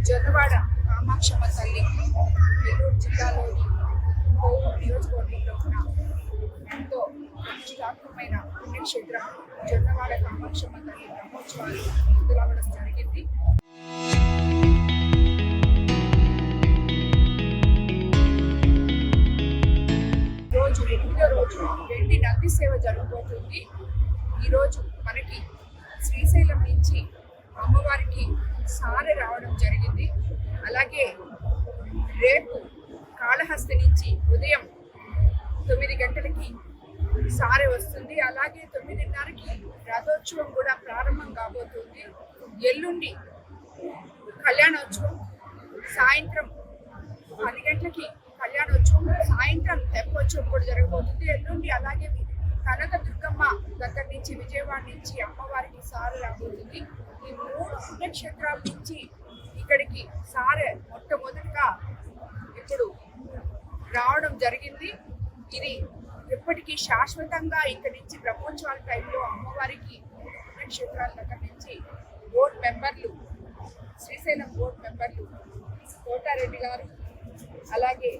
జొన్నవాడ కామాక్షమ్మ తల్లి నెల్లూరు జిల్లాలోని కోవూరు నియోజకవర్గంలో ఉన్న ఎంతో ప్రతిష్టాత్మకమైన పుణ్యక్షేత్రం జొన్నవాడ కామాక్షమ్మ తల్లి బ్రహ్మోత్సవాలు మొదలవడం జరిగింది. రోజు 8వ రోజు వెండి నంది సేవ జరగబోతుంది. ఈరోజు మనకి శ్రీశైలం నుంచి అమ్మవారికి సారె రావడం జరిగింది. అలాగే రేపు కాళహస్తి నుంచి ఉదయం 9 గంటలకి సారె వస్తుంది. అలాగే 9:30కి రథోత్సవం కూడా ప్రారంభం కాబోతుంది. ఎల్లుండి కళ్యాణోత్సవం, సాయంత్రం 10 గంటలకి కళ్యాణోత్సవం, సాయంత్రం తెప్పోత్సవం కూడా జరగబోతుంది. ఎల్లుండి అలాగే కనక దుర్గమ్మ దగ్గర నుంచి విజయవాడ నుంచి అమ్మవారికి సారె రాబోతుంది. ఈ 3 పుణ్యక్షేత్రాల నుంచి ఇక్కడికి సారె మొట్టమొదటిగా ఇప్పుడు రావడం జరిగింది. ఇది ఎప్పటికీ శాశ్వతంగా ఇక్కడి నుంచి బ్రహ్మోత్సవాల టైంలో అమ్మవారికి పుణ్యక్షేత్రాల దగ్గర నుంచి బోర్డు మెంబర్లు, శ్రీశైలం బోర్డు మెంబర్లు కోటారెడ్డి గారు, అలాగే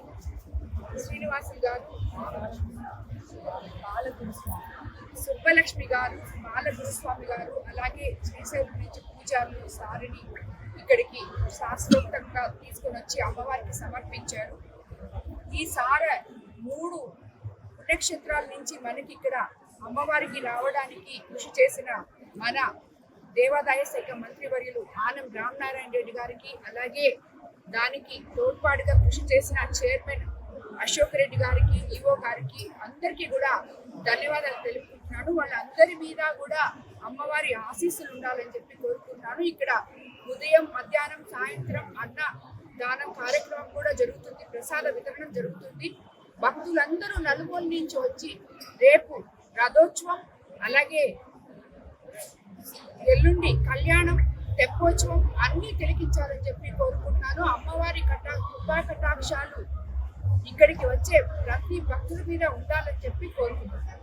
శ్రీనివాసులు గారు, సుబ్బలక్ష్మి గారు, బాలగురుస్వామి గారు, అలాగే శ్రీశైలం నుంచి పూజారులు సారిని ఇక్కడికి శాస్త్రోక్తంగా తీసుకొని వచ్చి అమ్మవారికి సమర్పించారు. ఈ సార 3 పుణ్యక్షేత్రాల నుంచి మనకి ఇక్కడ అమ్మవారికి రావడానికి కృషి చేసిన మన దేవాదాయ శాఖ మంత్రివర్యులు ఆనం రామనారాయణ రెడ్డి గారికి, అలాగే దానికి తోడ్పాటుగా కృషి చేసిన చైర్మన్ అశోక్ రెడ్డి గారికి, ఈఓ గారికి, అందరికీ కూడా ధన్యవాదాలు తెలుపుకుంటున్నాను. వాళ్ళందరి మీద కూడా అమ్మవారి ఆశీస్సులు ఉండాలని చెప్పి కోరుకుంటున్నాను. ఇక్కడ ఉదయం, మధ్యాహ్నం, సాయంత్రం అన్న దానం కార్యక్రమం కూడా జరుగుతుంది. ప్రసాద వితరణ జరుగుతుంది. భక్తులందరూ నలుమూల నుంచి వచ్చి రేపు రథోత్సవం, అలాగే ఎల్లుండి కళ్యాణం, తెప్పోత్సవం అన్నీ తిలకించాలని చెప్పి కోరుకుంటున్నాను. అమ్మవారి కృపా కటాక్షాలు ఇక్కడికి వచ్చే ప్రతి భక్తుల మీద ఉండాలని చెప్పి కోరుకుంటున్నాను.